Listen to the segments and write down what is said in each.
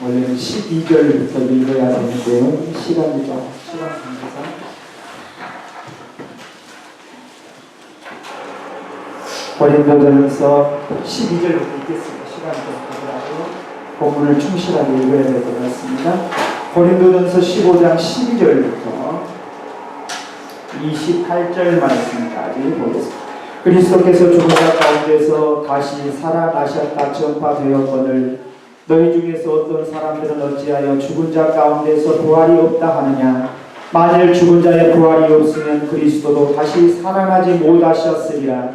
원래는 12절부터 읽어야 되는데요. 시간이 좀 시간 관계상 고린도전서 12절부터 읽겠습니다. 시간이 좀 가더라도 본문을 충실하게 읽어야 될 것 같습니다. 고린도전서 15장 12절부터 28절 말씀까지 보겠습니다. 그리스도께서 죽은 자 가운데서 다시 살아나셨다 전파되었거늘 너희 중에서 어떤 사람들은 어찌하여 죽은 자 가운데서 부활이 없다 하느냐. 만일 죽은 자의 부활이 없으면 그리스도도 다시 살아나지 못하셨으리라.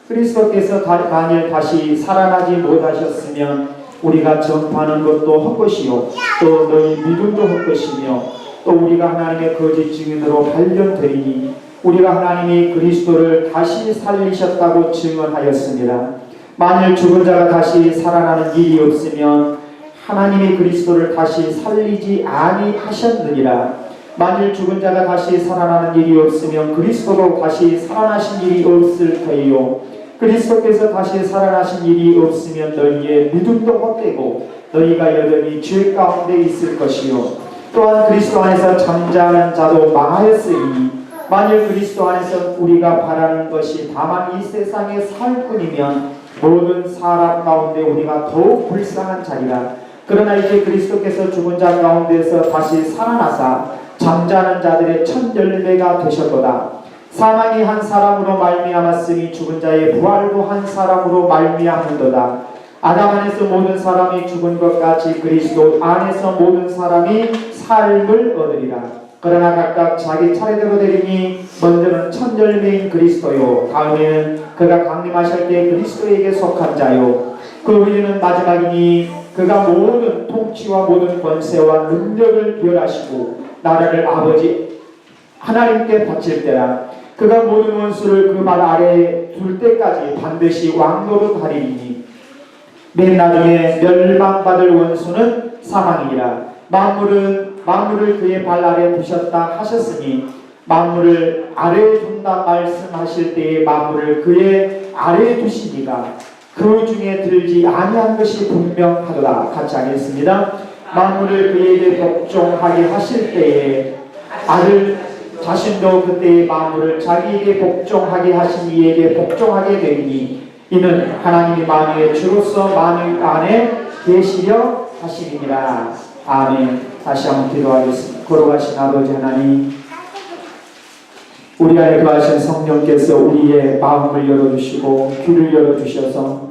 그리스도께서 만일 다시 살아나지 못하셨으면 우리가 전파하는 것도 헛것이요 또 너희 믿음도 헛것이며 또 우리가 하나님의 거짓 증인으로 발견되리니 우리가 하나님이 그리스도를 다시 살리셨다고 증언하였습니다. 만일 죽은 자가 다시 살아나는 일이 없으면 하나님이 그리스도를 다시 살리지 아니하셨느니라. 만일 죽은 자가 다시 살아나는 일이 없으면 그리스도도 다시 살아나신 일이 없을 터이요 그리스도께서 다시 살아나신 일이 없으면 너희의 믿음도 헛되고 너희가 여전히 죄 가운데 있을 것이요 또한 그리스도 안에서 잠자는 자도 망하였으니 만일 그리스도 안에서 우리가 바라는 것이 다만 이 세상에 살 뿐이면 모든 사람 가운데 우리가 더욱 불쌍한 자리라. 그러나 이제 그리스도께서 죽은 자 가운데서 다시 살아나사 잠자는 자들의 첫 열매가 되셨도다. 사망이 한 사람으로 말미암았으니 죽은 자의 부활도 한 사람으로 말미암는도다. 아담 안에서 모든 사람이 죽은 것 같이 그리스도 안에서 모든 사람이 삶을 얻으리라. 그러나 각각 자기 차례대로 되리니 먼저는 첫 열매인 그리스도요 다음에는 그가 강림하실 때 그리스도에게 속한 자요 그 후에는 마지막이니 그가 모든 통치와 모든 권세와 능력을 멸하시고 나라를 아버지 하나님께 바칠 때라. 그가 모든 원수를 그 발 아래에 둘 때까지 반드시 왕노릇 하리니 맨 나중에 멸망받을 원수는 사망이니라. 만물을 그의 발 아래에 두셨다 하셨으니 만물을 아래에 둔다 말씀하실 때에 만물을 그의 아래에 두시니가 그 중에 들지 아니한 것이 분명하도다. 같이 하겠습니다. 만물을 그에게 복종하게 하실 때에 아들 자신도 그때의 만물을 자기에게 복종하게 하신 이에게 복종하게 되니 이는 하나님이 만유의 주로서 만유 안에 계시려 하심이니라. 아멘. 다시 한번 기도하겠습니다. 거룩하신 아버지 하나님, 우리 안에 거하신 성령께서 우리의 마음을 열어주시고 귀를 열어주셔서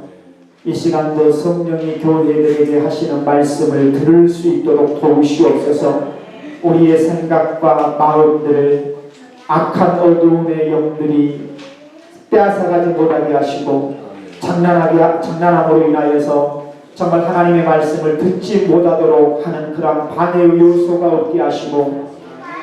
이 시간도 성령이 교회들에게 하시는 말씀을 들을 수 있도록 도우시옵소서. 우리의 생각과 마음들을 악한 어두움의 영들이 빼앗아가지 못하게 하시고 장난함으로 인하여서 정말 하나님의 말씀을 듣지 못하도록 하는 그런 방해의 요소가 없게 하시고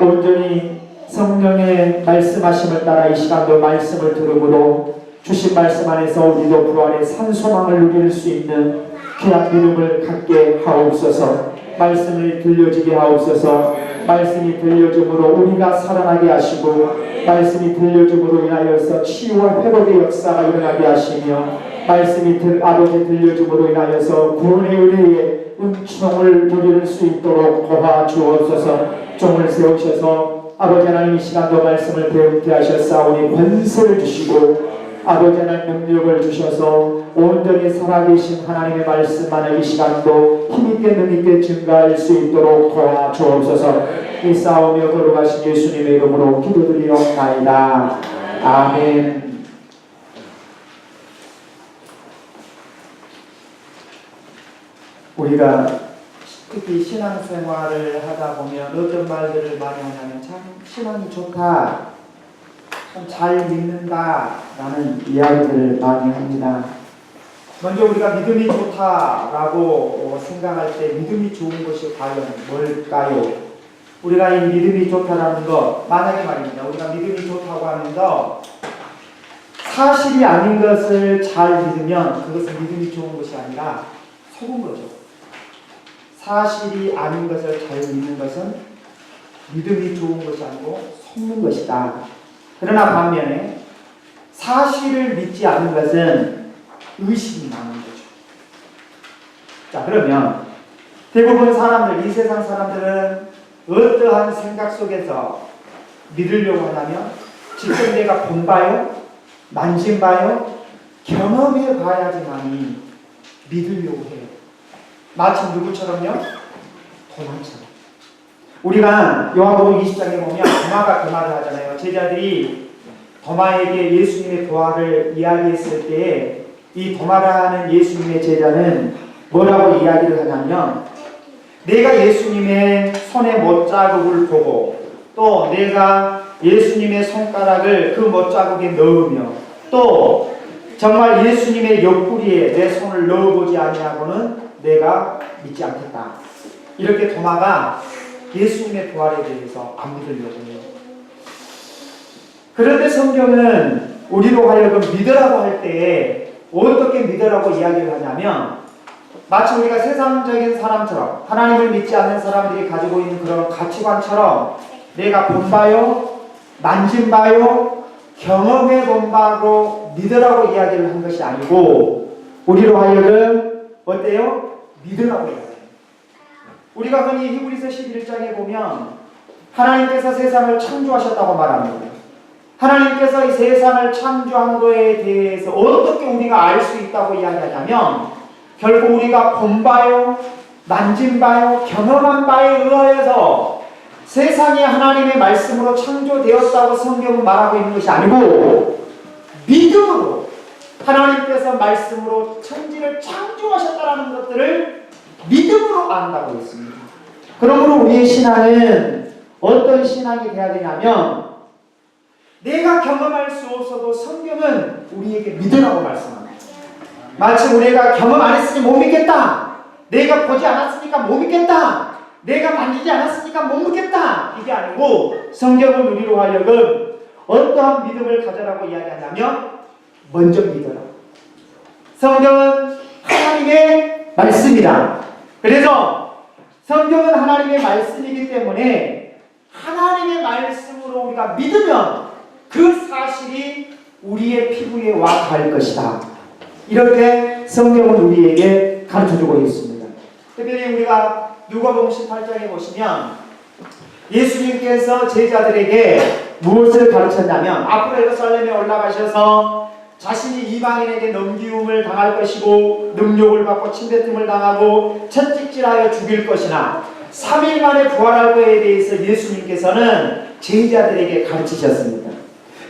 온전히 성령의 말씀하심을 따라 이 시간도 말씀을 들음으로 주신 말씀 안에서 우리도 부활의 산소망을 누릴 수 있는 귀한 믿음을 갖게 하옵소서. 말씀을 들려지게 하옵소서. 말씀이 들려줌으로 우리가 살아나게 하시고 말씀이 들려줌으로 인하여서 치유와 회복의 역사가 일어나게 하시며 말씀이 아버지 들려줌으로 인하여서 구원의 은혜의 은총을 누릴 수 있도록 도와주옵소서. 종을 세우셔서 아버지 하나님 이 시간도 말씀을 배우게 하셨사오니 권세를 주시고 아버지 하나님 능력을 주셔서 온전히 살아계신 하나님의 말씀 안에 이 시간도 힘있게 능있게 증가할 수 있도록 도와주옵소서. 이 싸우며 걸어가신 예수님의 이름으로 기도드리옵나이다. 아멘. 우리가 특히 신앙생활을 하다 보면 어떤 말들을 많이 하냐면 참 신앙이 좋다, 참 잘 믿는다 라는 이야기들을 많이 합니다. 먼저 우리가 믿음이 좋다라고 생각할 때 믿음이 좋은 것이 과연 뭘까요? 우리가 이 믿음이 좋다라는 것, 만약에 말입니다. 우리가 믿음이 좋다고 하면서 사실이 아닌 것을 잘 믿으면 그것은 믿음이 좋은 것이 아니라 속은 거죠. 사실이 아닌 것을 잘 믿는 것은 믿음이 좋은 것이 아니고 속는 것이다. 그러나 반면에 사실을 믿지 않는 것은 의심이 많은 거죠. 자, 그러면 대부분 사람들, 이 세상 사람들은 어떠한 생각 속에서 믿으려고 하냐면 직접 내가 본봐요, 만진봐요, 경험해봐야지만이 믿으려고 해요. 마치 누구처럼요? 도마처럼. 우리가 요한복음 20장에 보면 도마가 그 말을 하잖아요. 제자들이 도마에게 예수님의 부활을 이야기했을 때에 이 도마라는 예수님의 제자는 뭐라고 이야기를 하냐면 내가 예수님의 손의 못자국을 보고 또 내가 예수님의 손가락을 그 못자국에 넣으며 또 정말 예수님의 옆구리에 내 손을 넣어보지 아니하고는 내가 믿지 않겠다. 이렇게 도마가 예수님의 부활에 대해서 안 믿으려고 해요. 그런데 성경은 우리로 하여금 믿으라고 할 때에 어떻게 믿으라고 이야기를 하냐면 마치 우리가 세상적인 사람처럼 하나님을 믿지 않는 사람들이 가지고 있는 그런 가치관처럼 내가 본바요, 만진바요, 경험해본 바로 믿으라고 이야기를 한 것이 아니고 우리로 하여금 어때요? 믿으라고 이야기해요. 우리가 흔히 히브리서 11장에 보면 하나님께서 세상을 창조하셨다고 말합니다. 하나님께서 이 세상을 창조한 것에 대해서 어떻게 우리가 알 수 있다고 이야기하냐면 결국 우리가 본 바요, 만진 바요, 경험한 바에 의하여서 세상이 하나님의 말씀으로 창조되었다고 성경은 말하고 있는 것이 아니고 믿음으로 하나님께서 말씀으로 천지를 창조하셨다는 것들을 믿음으로 안다고 했습니다. 그러므로 우리의 신앙은 어떤 신앙이 되어야 되냐면 내가 경험할 수 없어도 성경은 우리에게 믿으라고 말씀합니다. 마치 우리가 경험 안 했으니 못 믿겠다. 내가 보지 않았으니까 못 믿겠다. 내가 만지지 않았으니까 못 믿겠다. 이게 아니고 성경은 우리로 하여금 어떠한 믿음을 가져라고 이야기하냐면 먼저 믿어라. 성경은 하나님의 말씀이다. 그래서 성경은 하나님의 말씀이기 때문에 하나님의 말씀으로 우리가 믿으면 그 사실이 우리의 피부에 와 닿을 것이다. 이렇게 성경은 우리에게 가르쳐주고 있습니다. 특별히 우리가 누가복음 18장에 보시면 예수님께서 제자들에게 무엇을 가르쳤냐면 앞으로 예루살렘에 올라가셔서 자신이 이방인에게 넘기움을 당할 것이고 능욕을 받고 침뱉음을 당하고 채찍질하여 죽일 것이나 3일 만에 부활할 것에 대해서 예수님께서는 제자들에게 가르치셨습니다.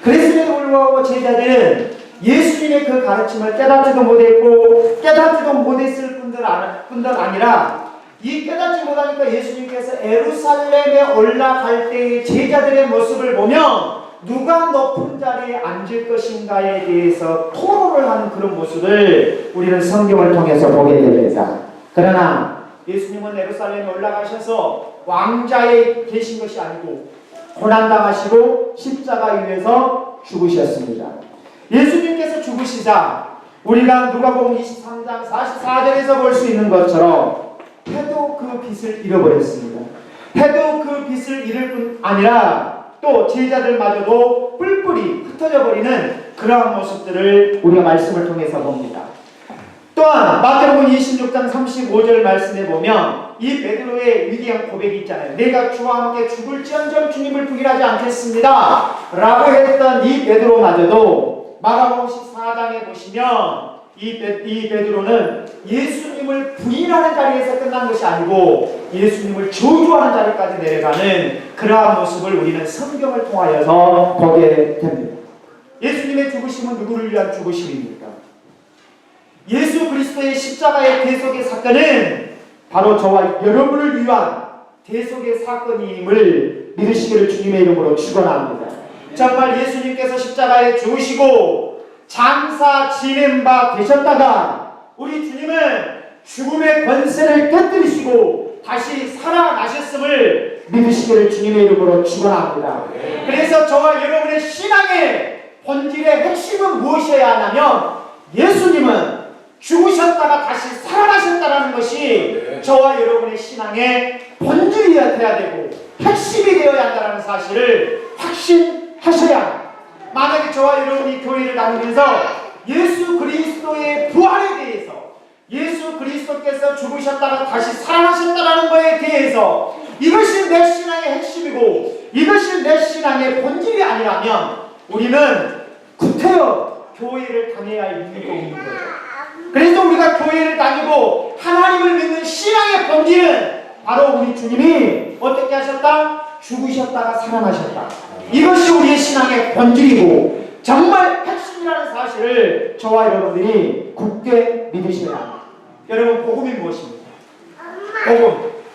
그랬음에도 불구하고 제자들은 예수님의 그 가르침을 깨닫지도 못했고 깨닫지도 못했을 뿐들 아니라 이 깨닫지 못하니까 예수님께서 예루살렘에 올라갈 때의 제자들의 모습을 보면 누가 높은 자리에 앉을 것인가에 대해서 토론을 하는 그런 모습을 우리는 성경을 통해서 보게 됩니다. 그러나 예수님은 예루살렘에 올라가셔서 왕자에 계신 것이 아니고 고난당하시고 십자가 위에서 죽으셨습니다. 예수님께서 죽으시자 우리가 누가복음 23장 44절에서 볼 수 있는 것처럼 해도 그 빛을 잃어버렸습니다. 해도 그 빛을 잃을 뿐 아니라 또 제자들마저도 뿔뿔이 흩어져 버리는 그러한 모습들을 우리가 말씀을 통해서 봅니다. 또한 마태복음 26장 35절 말씀에 보면 이 베드로의 위대한 고백이 있잖아요. 내가 주와 함께 죽을지언정 주님을 부인하지 않겠습니다 라고 했던 이 베드로마저도 마가복음 14장에 보시면 이 베드로는 예수님을 부인하는 자리에서 끝난 것이 아니고 예수님을 저주하는 자리까지 내려가는 그러한 모습을 우리는 성경을 통하여서 보게 됩니다. 예수님의 죽으심은 누구를 위한 죽으심입니까? 예수 그리스도의 십자가의 대속의 사건은 바로 저와 여러분을 위한 대속의 사건임을 믿으시기를 주님의 이름으로 축원합니다. 정말 예수님께서 십자가에 죽으시고 장사 지낸 바 되셨다가 우리 주님은 죽음의 권세를 깨뜨리시고 다시 살아나셨음을 믿으시기를 주님의 이름으로 축원합니다. 그래서 저와 여러분의 신앙의 본질의 핵심은 무엇이어야 하냐면 예수님은 죽으셨다가 다시 살아나셨다는 것이 저와 여러분의 신앙의 본질이어야 되고 핵심이 되어야 한다는 사실을 확신하셔야 합니다. 만약에 저와 여러분이 교회를 다니면서 예수 그리스도의 부활에 대해서 예수 그리스도께서 죽으셨다가 다시 살아나셨다는 것에 대해서 이것이 내 신앙의 핵심이고 이것이 내 신앙의 본질이 아니라면 우리는 구태여 교회를 다녀야 할 유니폼인 거죠. 그래서 우리가 교회를 다니고 하나님을 믿는 신앙의 본질은 바로 우리 주님이 어떻게 하셨다? 죽으셨다가 살아나셨다. 이것이 우리의 신앙의 본질이고 정말 핵심이라는 사실을 저와 여러분들이 굳게 믿으셔야 합니다. 여러분, 복음이 무엇입니까?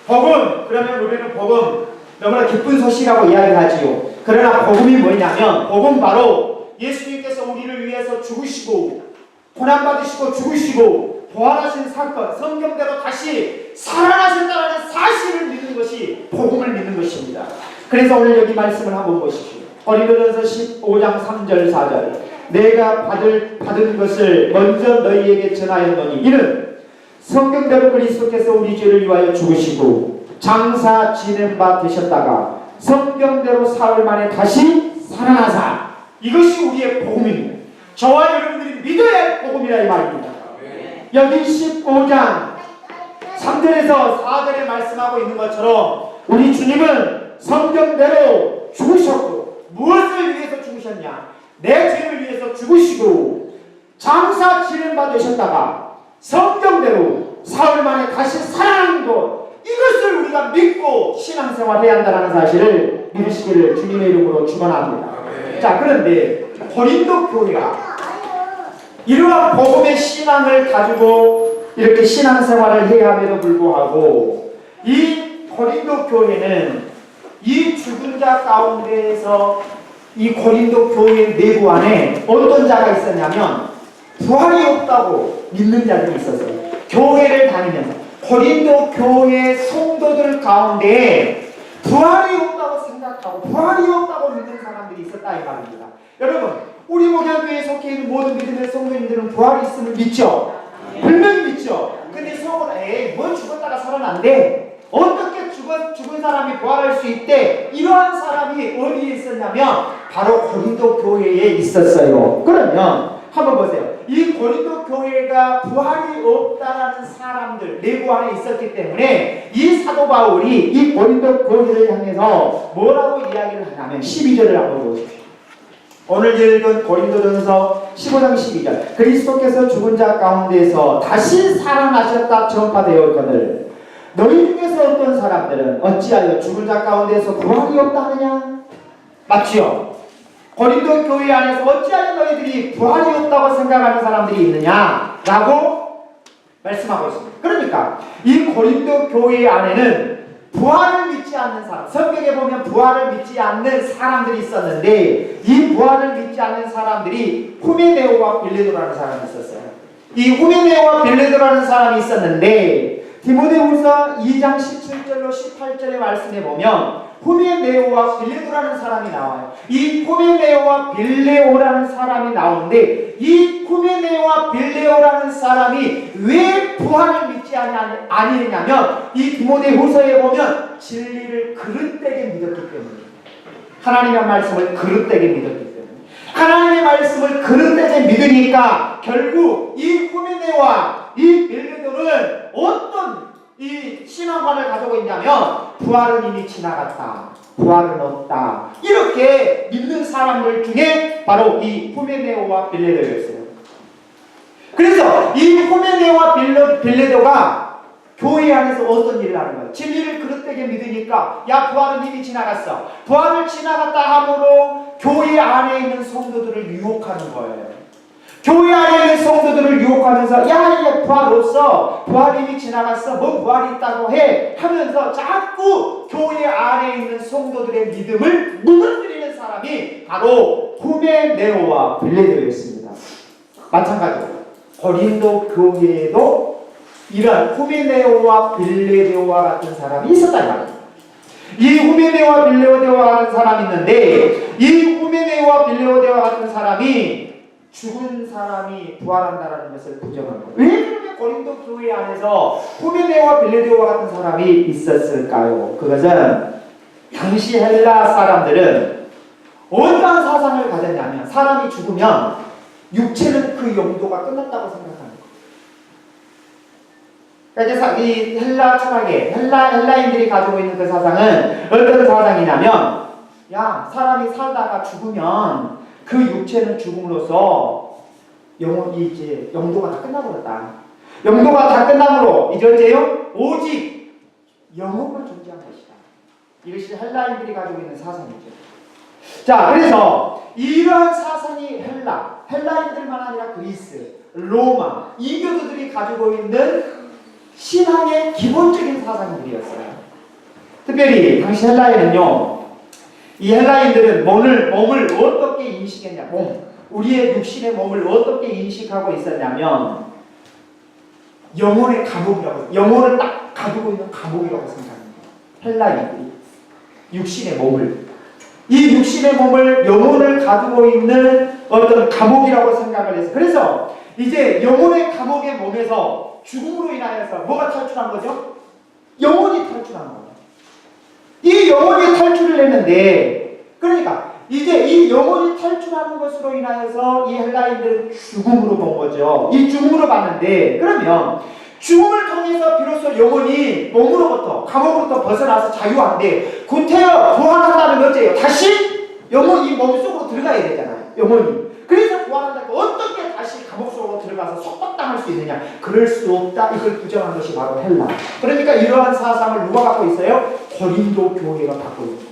복음. 그러면 우리는 복음 너무나 기쁜 소식이라고 이야기하지요. 그러나 복음이 뭐냐면 복음 바로 예수님께서 우리를 위해서 죽으시고 고난받으시고 죽으시고 부활하신 사건, 성경대로 다시 살아나셨다는 사실을 믿는 것이 복음을 믿는 것입니다. 그래서 오늘 여기 말씀을 한번 보십시오. 고린도전서 15장 3절 4절 내가 받은 것을 먼저 너희에게 전하였노니 이는 성경대로 그리스도께서 우리 죄를 위하여 죽으시고 장사 지낸 바 되셨다가 성경대로 사흘 만에 다시 살아나사. 이것이 우리의 복음입니다. 저와 여러분들이 믿어야 할 복음이라 이 말입니다. 여기 15장 3절에서 4절에 말씀하고 있는 것처럼 우리 주님은 성경대로 죽으셨고 무엇을 위해서 죽으셨냐? 내 죄를 위해서 죽으시고 장사 지낸 바 되셨다가 성경대로 사흘 만에 다시 살아난 것, 이것을 우리가 믿고 신앙생활해야 한다는 사실을 믿으시기를 주님의 이름으로 축원합니다. 자, 그런데 고린도 교회가 이러한 복음의 신앙을 가지고 이렇게 신앙생활을 해야 함에도 불구하고 이 고린도 교회는 이 죽은 자 가운데에서 이 고린도 교회 내부 안에 어떤 자가 있었냐면 부활이 없다고 믿는 자들이 있었어요. 교회를 다니면서 고린도 교회 성도들 가운데 부활이 없다고 생각하고 부활이 없다고 믿는 사람들이 있었다 이 말입니다. 여러분, 우리 목양교회에 속해 있는 모든 믿음의 성도님들은 부활이 있음을 믿죠? 분명히 믿죠? 근데 속으로 뭐 죽었다가 살아난대? 어떻게 죽은 사람이 부활할 수 있대? 이러한 사람이 어디에 있었냐면 바로 고린도 교회에 있었어요. 그러면 한번 보세요. 이 고린도 교회가 부활이 없다는 사람들 내부 안에 있었기 때문에 이 사도 바울이 이 고린도 교회를 향해서 뭐라고 이야기를 하냐면 12절을 한번 보십시오. 오늘 읽은 고린도전서 15장 12절 그리스도께서 죽은 자 가운데서 다시 살아나셨다 전파되었거늘 너희 중에서 어떤 사람들은 어찌하여 죽은 자 가운데서 부활이 없다 하느냐? 맞지요? 고린도 교회 안에서 어찌하여 너희들이 부활이 없다고 생각하는 사람들이 있느냐? 라고 말씀하고 있습니다. 그러니까 이 고린도 교회 안에는 부활을 믿지 않는 사람, 성경에 보면 부활을 믿지 않는 사람들이 있었는데 이 부활을 믿지 않는 사람들이 후메네오와 빌레도라는 사람이 있었어요. 이 후메네오와 빌레도라는 사람이 있었는데 디모데후서 2장 17절로 18절의 말씀에 보면 후메네오와 빌레도라는 사람이 나와요. 이 후메네오와 빌레오라는 사람이 나오는데 이 후메네오와 빌레오라는 사람이 왜 부활을 믿지 아니냐면 이 디모데후서에 보면 진리를 그릇되게 믿었기 때문에, 하나님의 말씀을 그릇되게 믿었기 때문에, 하나님의 말씀을 그릇되게 믿으니까 결국 이 후메네와 이 빌레도는 어떤 이 신앙관을 가지고 있냐면 부활은 이미 지나갔다, 부활은 없다, 이렇게 믿는 사람들 중에 바로 이 후메네오와 빌레도였어요. 그래서 이 후메네오와 빌레도가 교회 안에서 어떤 일을 하는 거예요? 진리를 그릇되게 믿으니까 야 부활은 이미 지나갔어, 부활을 지나갔다 함으로 교회 안에 있는 성도들을 유혹하는 거예요. 교회 안에 있는 성도들을 유혹하면서 야 이제 부활 없어, 부활이 이미 지나갔어, 뭐 부활이 있다고 해 하면서 자꾸 교회 안에 있는 성도들의 믿음을 무너뜨리는 사람이 바로 후메네오와 빌레도였습니다. 마찬가지로 고린도 교회에도 이런 후메네오와 빌레도와 같은 사람이 있었단 말이에요. 이 후메네오와 빌레도와 같은 사람이 있는데 이 후메네오와 빌레도와 같은 사람이 죽은 사람이 부활한다는 것을 부정한 거예요. 왜 그렇게 고린도 교회 안에서 후메네오와 빌레도와 같은 사람이 있었을까요? 그것은 당시 헬라 사람들은 어떠한 사상을 가졌냐면 사람이 죽으면 육체는 그 용도가 끝났다고 생각하는 거예요. 그러니까 이제 이 헬라 철학의 헬라인들이 가지고 있는 그 사상은 어떤 사상이냐면, 야, 사람이 살다가 죽으면 그 육체는 죽음으로써 영혼이 이제 영도가 다 끝나버렸다. 영도가 다 끝나므로 이제 어째요? 오직 영혼만 존재한 것이다. 이것이 헬라인들이 가지고 있는 사상이죠. 자, 그래서 이러한 사상이 헬라인들만 아니라 그리스, 로마, 이교도들이 가지고 있는 신앙의 기본적인 사상들이었어요. 특별히 당시 헬라에는요, 이 헬라인들은 몸을 어떻게 인식했냐, 우리의 육신의 몸을 어떻게 인식하고 있었냐면, 영혼의 감옥이라고, 영혼을 딱 가지고 있는 감옥이라고 생각합니다. 헬라인들이 육신의 몸을, 이 육신의 몸을, 영혼을 가지고 있는 어떤 감옥이라고 생각을 해서, 그래서 이제 영혼의 감옥의 몸에서 죽음으로 인하여서 뭐가 탈출한 거죠? 영혼이 탈출한 거예요. 이 영혼이 탈출을 했는데, 그러니까 이제 이 영혼이 탈출하는 것으로 인하여서 이 헬라인들은 죽음으로 본 거죠. 이 죽음으로 봤는데, 그러면 죽음을 통해서 비로소 영혼이 몸으로부터, 감옥으로부터 벗어나서 자유한데, 구태여 부활한다는 어째요? 다시 영혼이 몸속으로 들어가야 되잖아요. 영혼이. 그래서 부활한다고 어떻게 다시 감옥 속으로 들어가서 속박당할 수 있느냐? 그럴 수 없다. 이걸 부정한 것이 바로 헬라. 그러니까 이러한 사상을 누가 갖고 있어요? 고린도 교회가 갖고 있습니다.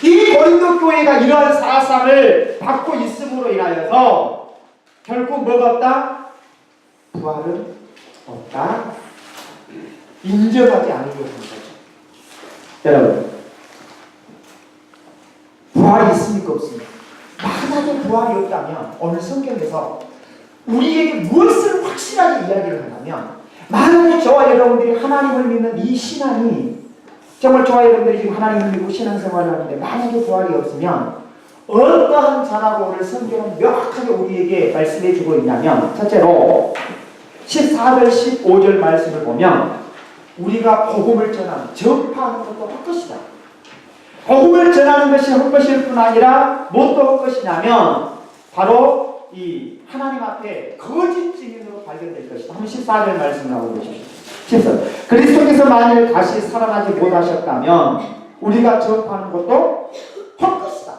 이 고린도 교회가 이러한 사상을 갖고 있음으로 인하여서 결국 뭐가 없다? 부활은 없다. 인정하지 않으려고 하는 거죠. 여러분, 부활이 있습니까? 없습니까? 만약에 부활이 없다면 오늘 성경에서 우리에게 무엇을 확실하게 이야기를 하냐면, 만약에 저와 여러분들이 하나님을 믿는 이 신앙이, 정말 저와 여러분들이 지금 하나님을 믿고 신앙생활을 하는데 만약에 부활이 없으면 어떠한 자라고 오늘 성경은 명확하게 우리에게 말씀해 주고 있냐면, 첫째로 14절 15절 말씀을 보면 우리가 복음을 전파하는 것도 할 것이다. 복음을 전하는 것이 헛것일 뿐 아니라 무엇도 헛것이냐면 바로 이 하나님 앞에 거짓 증인으로 발견될 것이다. 한번 14절 말씀을 하고 보십시오. 14절. 그리스도께서 만일 다시 살아나지 못하셨다면 우리가 전파하는 것도 헛것이다.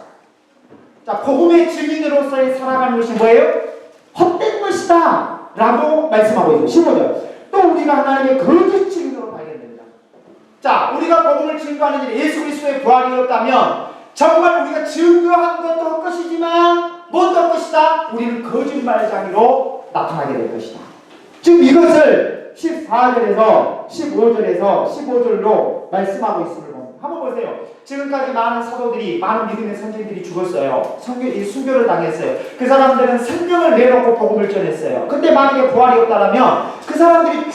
자, 복음의 증인으로서의 살아가는 것이 뭐예요? 헛된 것이다 라고 말씀하고 있어요. 15절. 또 우리가 하나님의 거짓 증인으로 발견됩니다. 자, 우리가 복음을 증거하는 일에 예수 그리스도의 부활이 없다면 정말 우리가 증거한 것도 헛것이지만 무엇도 헛것이다? 우리는 거짓말장이로 나타나게 될 것이다. 지금 이것을 14절에서 15절에서 15절로 말씀하고 있음을 봅니다. 한번 보세요. 지금까지 많은 사도들이, 많은 믿음의 선생들이 죽었어요. 순교를 당했어요. 그 사람들은 생명을 내놓고 복음을 전했어요. 근데 만약에 부활이 없다면 그 사람들이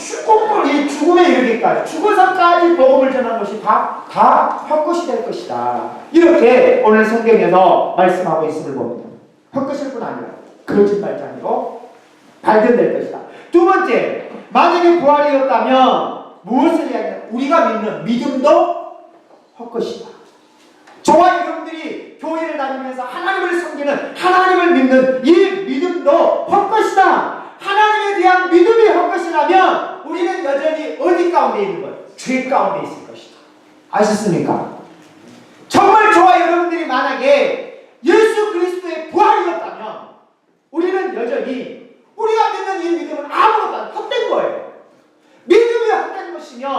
죽음에 이르기까지, 죽어서까지 복음을 전한 것이 다 헛것이 될 것이다. 이렇게 오늘 성경에서 말씀하고 있음을 봅니다. 헛것일 뿐 아니라 거짓말장이로 발견될 것이다. 두 번째, 만약에 부활이 없다면 무엇을 이야기하냐? 우리가 믿는 믿음도 헛것이다. 저와 여러분들이 교회를 다니면서 하나님을 섬기는, 하나님을 믿는 이 믿음도 헛것이다. 하나님에 대한 믿음이 헛것이라면 우리는 여전히 어디 가운데 있는 거예요? 죄 가운데 있을 것이다. 아셨습니까? 정말 저와 여러분들이 만약에 예수 그리스도의 부활이 없다면 우리는 여전히 우리가 믿는 이 믿음은 아무것도 안 헛된 거예요. 믿음이 헛된 것이면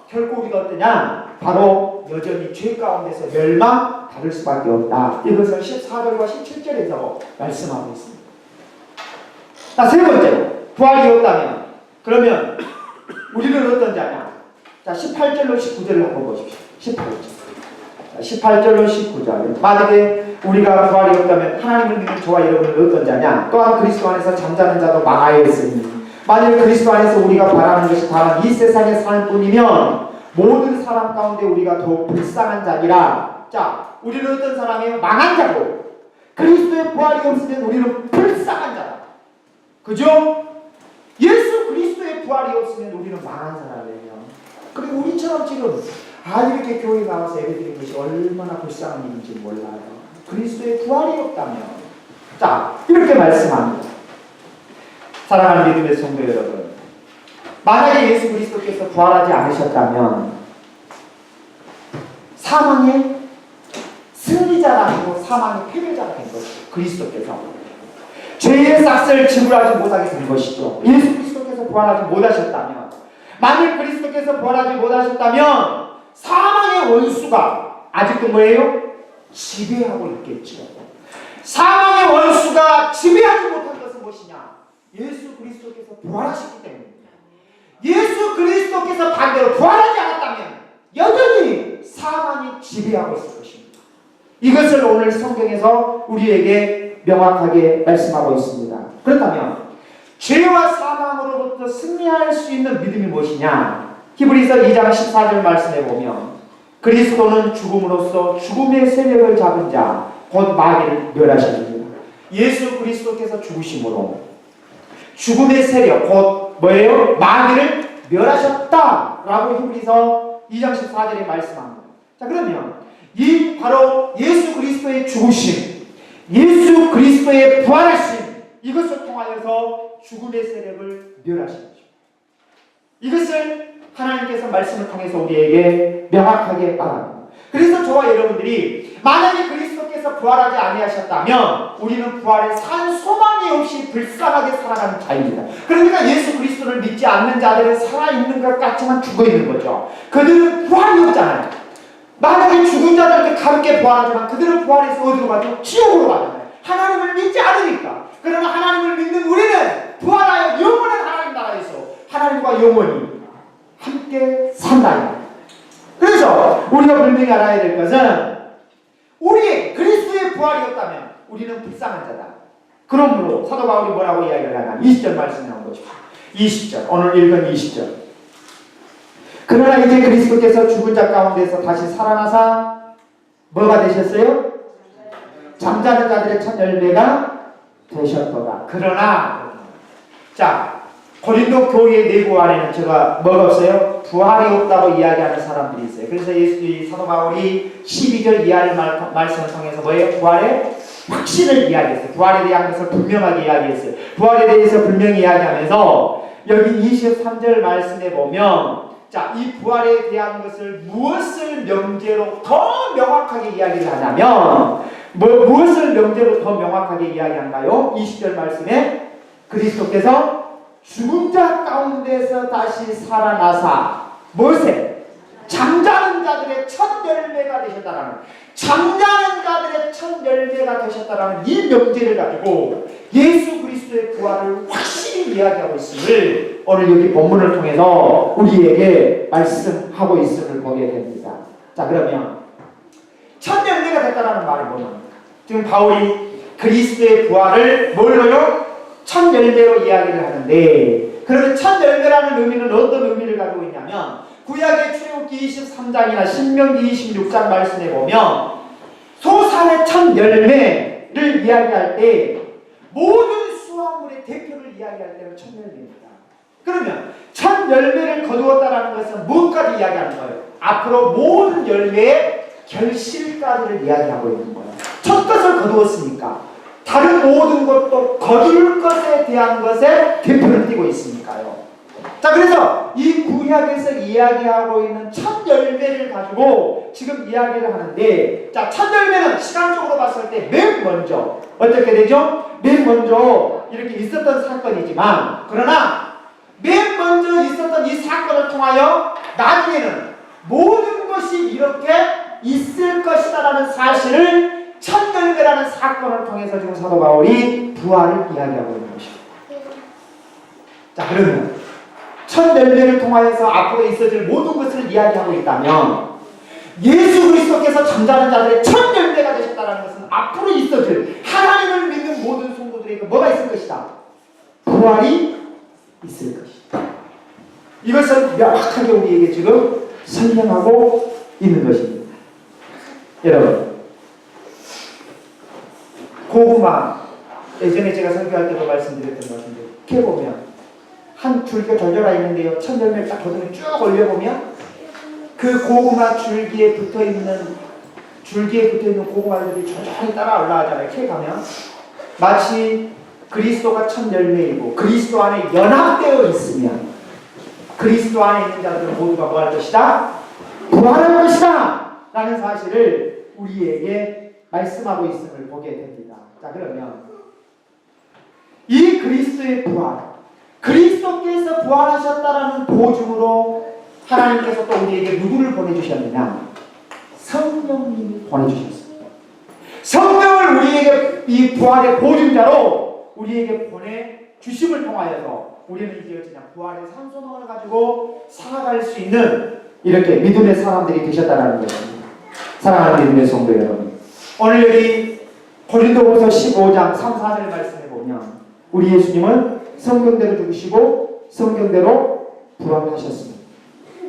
결국 우리가 어떠냐? 바로 여전히 죄 가운데서 멸망 받을 수밖에 없다. 이것을 14절과 17절에서 말씀하고 있습니다. 자, 세 번째로 부활이 없다면 그러면 우리는 어떤 자냐? 자, 18절로 19절을 한번 보십시오. 18절. 18절로 19절. 만약에 우리가 부활이 없다면 하나님을 믿는 저와 여러분은 어떤 자냐? 또한 그리스도 안에서 잠자는 자도 망하였으니 만일 그리스도 안에서 우리가 바라는 것이 다만 이 세상에 사는 뿐이면 모든 사람 가운데 우리가 더욱 불쌍한 자니라. 자, 우리는 어떤 사람이에요? 망한 자고 그리스도의 부활이 없으면 우리는 불쌍한 자다. 그죠? 예수 그리스도의 부활이 없으면 우리는 망한 사람이에요. 그리고 우리처럼 지금 이렇게 교회 나와서 예배드리는 것이 얼마나 불쌍한 일인지 몰라요. 그리스도의 부활이 없다면. 자, 이렇게 말씀합니다. 사랑하는 믿음의 성도 여러분, 만약에 예수 그리스도께서 부활하지 않으셨다면 사망의 승리자가 아니고 사망의 패배자가 된 것이죠. 그리스도께서 죄의 싹을 지불하지 못하게 된 것이죠. 예수 그리스도께서 부활하지 못하셨다면, 만일 그리스도께서 부활하지 못하셨다면 사망의 원수가 아직도 뭐예요? 지배하고 있겠죠. 사망의 원수가 지배하지 못한 것은 무엇이냐? 예수 그리스도께서 부활하셨기 때문입니다. 예수 그리스도께서 반대로 부활하지 않았다면 여전히 사망이 지배하고 있을 것입니다. 이것을 오늘 성경에서 우리에게 명확하게 말씀하고 있습니다. 그렇다면 죄와 사망으로부터 승리할 수 있는 믿음이 무엇이냐? 히브리서 2장 14절 말씀에 보면 그리스도는 죽음으로써 죽음의 세력을 잡은 자 곧 마귀를 멸하십니다. 예수 그리스도께서 죽으심으로 죽음의 세력 곧 뭐예요? 마귀를 멸하셨다라고 히브리서 2장 14절에 말씀합니다. 자, 그러면 이 바로 예수 그리스도의 죽으심, 예수 그리스도의 부활하심, 이것을 통하여서 죽음의 세력을 멸하신 거죠. 이것을 하나님께서 말씀을 통해서 우리에게 명확하게 말합니다. 그래서 저와 여러분들이 만약에 그리스도께서 부활하지 아니하셨다면 우리는 부활에 산 소망이 없이 불쌍하게 살아가는 자입니다. 그러니까 예수 그리스도를 믿지 않는 자들은 살아있는 것 같지만 죽어있는 거죠. 그들은 부활이 없잖아요. 만약에 죽은 자들은 가볍게 부활하지만 그들은 부활해서 어디로 가죠? 지옥으로 가잖아요. 하나님을 믿지 않으니까. 그러나 하나님을 믿는 우리는 부활하여 영원한 하나님 나라에서 하나님과 영원히 함께 산다. 그래서 우리가 분명히 알아야 될 것은 우리 그리스도의 부활이었다면 우리는 불쌍한 자다. 그러므로 사도 바울이 뭐라고 이야기를 하냐? 20절 말씀에 나온 거죠. 20절, 오늘 읽은 20절. 그러나 이제 그리스도께서 죽은 자 가운데서 다시 살아나사 뭐가 되셨어요? 잠자는 자들의 첫 열매가 되셨도다. 그러나 자, 고린도 교회 내부 안에는 제가 뭐가 없어요? 부활이 없다고 이야기하는 사람들이 있어요. 그래서 사도 바울이 12절 이하의 말씀을 통해서 뭐예요? 부활의 확신을 이야기했어요. 부활에 대한 것을 분명하게 이야기했어요. 부활에 대해서 분명히 이야기하면서 여기 23절 말씀에 보면 자, 이 부활에 대한 것을 무엇을 명제로 더 명확하게 이야기를 하냐면 무엇을 명제로 더 명확하게 이야기한가요? 20절 말씀에 그리스도께서 죽은 자 가운데서 다시 살아나사 무엇에? 잠자는 자들의 첫 열매가 되셨다라는, 잠자는 자들의 첫 열매가 되셨다라는 이 명제를 가지고 예수 그리스도의 부활을 확실히 이야기하고 있음을 오늘 여기 본문을 통해서 우리에게 말씀하고 있음을 보게 됩니다. 자, 그러면 첫 열매가 됐다라는 말이 뭐냐? 지금 바울이 그리스도의 부활을 뭘로요? 첫 열매로 이야기를 하는데, 그러면 첫 열매라는 의미는 어떤 의미를 가지고 있냐면 구약의 출애굽기 23장이나 신명기 26장 말씀에 보면 소산의 첫 열매를 이야기할 때 모든 수확물의 대표를 이야기할 때는 첫 열매입니다. 그러면 첫 열매를 거두었다는 것은 무엇까지 이야기하는 거예요? 앞으로 모든 열매의 결실까지를 이야기하고 있는 거예요. 첫 것을 거두었으니까 다른 모든 것도 거둘 것에 대한 것에 대표를 띄고 있으니까요. 자, 그래서 이 구약에서 이야기하고 있는 첫 열매를 가지고 지금 이야기를 하는데, 자, 첫 열매는 시간적으로 봤을 때 맨 먼저 어떻게 되죠? 맨 먼저 이렇게 있었던 사건이지만, 그러나 맨 먼저 있었던 이 사건을 통하여 나중에는 모든 것이 이렇게 있을 것이다라는 사실을 첫 열매라는 사건을 통해서 지금 사도 바울이 부활을 이야기하고 있는 것입니다. 자, 그러면 첫 열매를 통하여서 앞으로 있어질 모든 것을 이야기하고 있다면 예수 그리스도께서 잠자는 자들의 첫 열매가 되셨다는 것은 앞으로 있어질 하나님을 믿는 모든 성도들에게 뭐가 있을 것이다? 부활이 있을 것이다. 이것을 명확하게 우리에게 지금 설명하고 있는 것입니다. 여러분, 고구마, 예전에 제가 설교할 때도 말씀드렸던 것 같은데 이렇게 보면 한 줄기가 절절하 있는데요, 첫 열매를 딱 거두면 쭉 올려보면 그 고구마 줄기에 붙어있는 고구마들이 천천히 따라 올라가잖아요. 이렇게 가면 마치 그리스도가 첫 열매이고 그리스도 안에 연합되어 있으면 그리스도 안에 있는 자들은 모두가 뭐 할 것이다? 부활할 것이다! 라는 사실을 우리에게 말씀하고 있음을 보게 됩니다. 자, 그러면 이 그리스도의 부활, 그리스도께서 부활하셨다라는 보증으로 하나님께서 또 우리에게 누구를 보내주셨느냐? 성령님이 보내주셨습니다. 성령을 우리에게 이 부활의 보증자로 우리에게 보내주심을 통하여서 우리는 이제 어찌냐 부활의 산소망을 가지고 살아갈 수 있는 이렇게 믿음의 사람들이 되셨다는 것입니다. 사랑하는 믿음의 성도 여러분, 오늘 여기 고린도후서 15장 3, 4절 말씀해 보면 우리 예수님은 성경대로 죽으시고 성경대로 부활하셨습니다.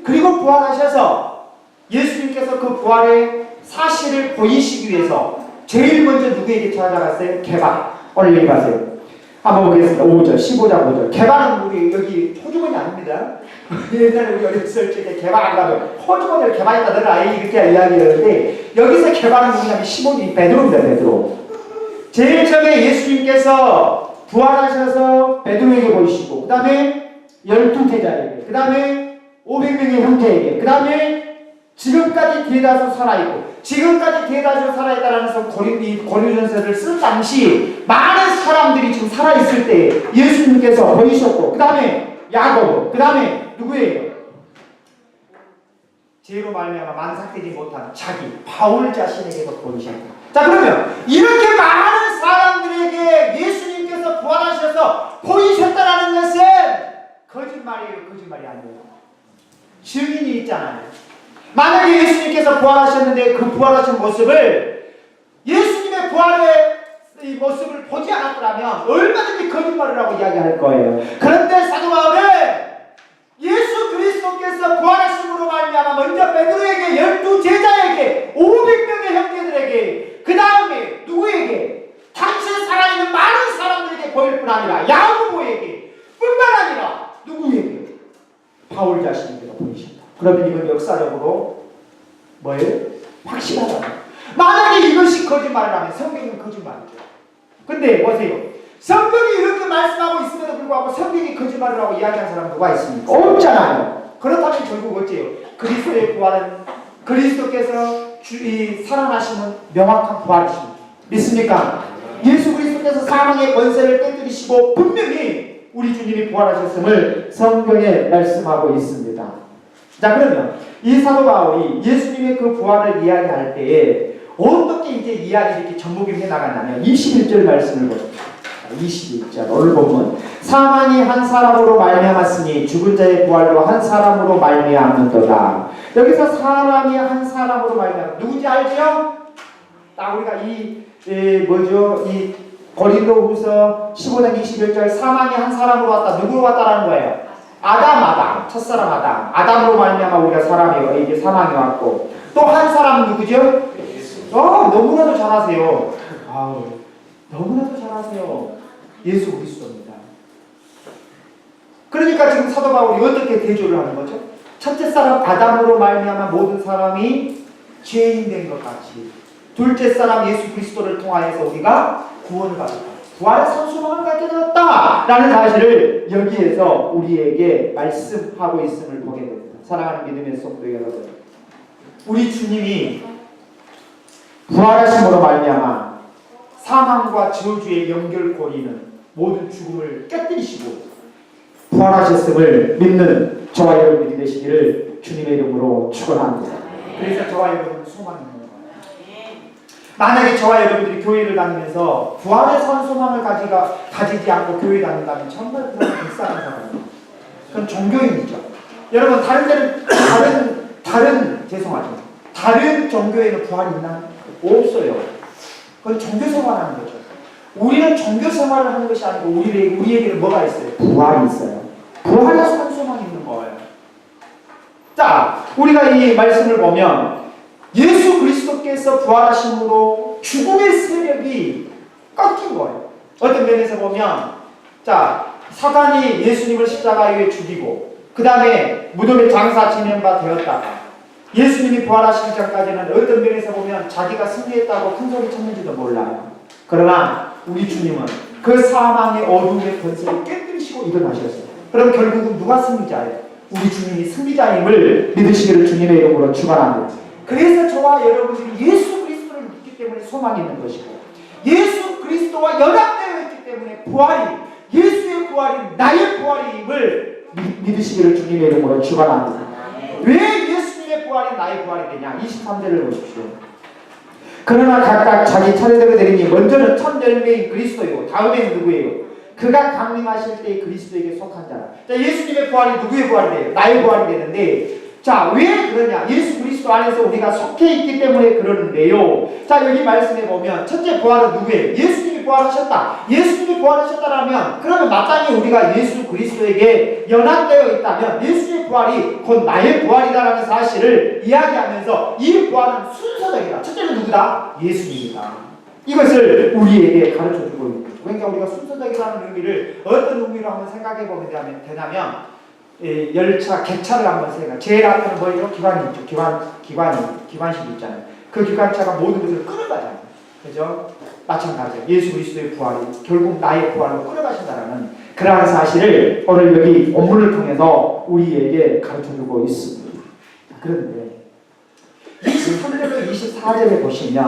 그리고 부활하셔서 예수님께서 그 부활의 사실을 보이시기 위해서 제일 먼저 누구에게 찾아갔어요? 개발. 오늘 여기 가세요. 한번 보겠습니다. 5절, 15장 5절. 개발은 우리 여기 호주머니 아닙니다. 옛날에 우리 어렸을 적에 개발 안 가면 호주머니를 개발했다 너는 아예 이렇게 이야기하는데 여기서 개발은 뭐냐면 15장 베드로입니다. 베드로. 제일 처음에 예수님께서 부활하셔서 베드로에게 보이시고 그 다음에 12제자에게 그 다음에 500명의 형제에게 그 다음에 지금까지 대다수 살아있고 지금까지 대다수 살아있다라면서 고린도전서를 쓴 당시 많은 사람들이 지금 살아있을 때 예수님께서 보이셨고 그 다음에 야고보 그 다음에 누구예요? 죄로 말미암아 만삭되지 못한 자기 바울 자신에게도 보이셨다. 자, 그러면 이렇게 많은 사람들에게 예수님께서 부활하셔서 보이셨다라는 것은 거짓말이에요? 거짓말이 아니에요. 증인이 있잖아요. 만약에 예수님께서 부활하셨는데 그 부활하신 모습을 예수님의 부활의 이 모습을 보지 않았더라면 얼마든지 거짓말을 하고 이야기할 거예요. 그런데 사도 바울은 예수 그리스도께서 부활하심으로 말미암아 먼저 베드로에게 12제자에게 500명의 형제들에게 그 다음에 누구에게? 당시 살아있는 많은 사람들에게 보일 뿐 아니라 야고보에게 뿐만 아니라 누구에게? 바울 자신에게도 보이신다. 그러면 이건 역사적으로 뭐예요? 확실하다. 만약에 이것이 거짓말이라면 성경은 거짓말이죠. 근데 보세요. 성경이 이렇게 말씀하고 있음에도 불구하고 성경이 거짓말이라고 이야기하는 사람 누가 있습니까? 없잖아요. 그렇다면 결국 어째요? 그리스도의 부활은 그리스도께서 살아나시는 명확한 부활이십니다. 믿습니까? 예수 그리스도께서 사망의 권세를 깨뜨리시고 분명히 우리 주님이 부활하셨음을 성경에 말씀하고 있습니다. 자, 그러면 이 사도 바울이 예수님의 그 부활을 이야기할 때에 어떻게 이제 이야기를 이렇게 접목해 나갔냐면 21절 말씀을 보십시오. 21절 오늘 보면 사망이 한 사람으로 말미암았으니 죽은 자의 부활도 한 사람으로 말미암는도다. 여기서 사람이 한 사람으로 말미암 누군지 알죠? 딱 우리가 이 고린도후서 15장 21절 사망이 한 사람으로 왔다. 누구로 왔다라는 거예요? 아담 첫사람 아담으로 말미암아 우리가 사람이 이게 사망이 왔고 또 한 사람은 누구죠? 너무나도 잘하세요. 너무나도 잘하세요. 예수 그리스도입니다. 그러니까 지금 사도 바울이 어떻게 대조를 하는 거죠? 첫째 사람 아담으로 말미암아 모든 사람이 죄인 된 것 같이 둘째 사람 예수 그리스도를 통하여서 우리가 구원을 받았다. 부활의 산소망을 갖게 되었다 라는 사실을 여기에서 우리에게 말씀하고 있음을 보게 됩니다. 사랑하는 믿음의 성도 여러분, 우리 주님이 부활하심으로 말미암아 사망과 저주의 연결고리는 모든 죽음을 깨뜨리시고 부활하셨음을 믿는 저와 여러분이 되시기를 주님의 이름으로 축원합니다. 그래서 저와 여러분은 소망이 있는 거예요. 만약에 저와 여러분들이 교회를 다니면서 부활의 산소망을 가지지 않고 교회 다닌다면 정말 그건 불쌍한 사람이에요. 그건 종교인이죠. 여러분 다른 종교에는 부활이 있나요? 없어요. 그건 종교 생활하는 거죠. 우리는 종교 생활을 하는 것이 아니고 우리에게는 뭐가 있어요? 부활이 있어요. 부활의 산소망이 있는 거예요. 자, 우리가 이 말씀을 보면 예수 그리스도께서 부활하심으로 죽음의 세력이 꺾인 거예요. 어떤 면에서 보면 사단이 예수님을 십자가에 죽이고 그 다음에 무덤에 장사 지낸 바 되었다가 예수님이 부활하시기 전까지는 어떤 면에서 보면 자기가 승리했다고 큰 소리 쳤는지도 몰라요. 그러나 우리 주님은 그 사망의 어둠의 권세를 깨뜨리시고 일어나셨어요. 그럼 결국은 누가 승리자예요? 우리 주님이 승리자임을 믿으시기를 주님의 이름으로 축원합니다. 그래서 저와 여러분들이 예수 그리스도를 믿기 때문에 소망이 있는 것이고, 예수 그리스도와 연합되어 있기 때문에 부활이, 예수의 부활이 나의 부활임을 믿으시기를 주님의 이름으로 축원합니다. 왜 예수님의 부활이 나의 부활이 되냐? 23절을 보십시오. 그러나 각각 자기 차례대로 되리니 먼저는 첫 열매인 그리스도이고 다음에는 누구예요? 그가 강림하실 때 그리스도에게 속한 자라. 자, 예수님의 부활이 누구의 부활이 돼요? 나의 부활이 되는데, 자, 왜 그러냐? 예수 그리스도 안에서 우리가 속해 있기 때문에 그러는데요. 자, 여기 말씀해 보면 첫째 부활은 누구예요? 예수님이 부활하셨다. 예수님이 부활하셨다라면, 그러면 마땅히 우리가 예수 그리스도에게 연합되어 있다면 예수의 부활이 곧 나의 부활이다라는 사실을 이야기하면서 이 부활은 순서적이다. 첫째는 누구다? 예수님이다. 이것을 우리에게 가르쳐주고 있는 거죠. 그러니까 우리가 순서적이라는 의미를 어떤 의미로 한번 생각해 보면 되냐면, 열차, 객차를 한번 생각해. 제일 앞에는 뭐죠? 기관이 있죠. 기관식이 있잖아요. 그 기관차가 모든 것을 끌어가잖아요. 그죠? 마찬가지예요. 예수 그리스도의 부활이 결국 나의 부활로 끌어가신다라는 그러한 사실을 오늘 여기 본문을 통해서 우리에게 가르쳐주고 있습니다. 그런데 23절로 24절에 보시면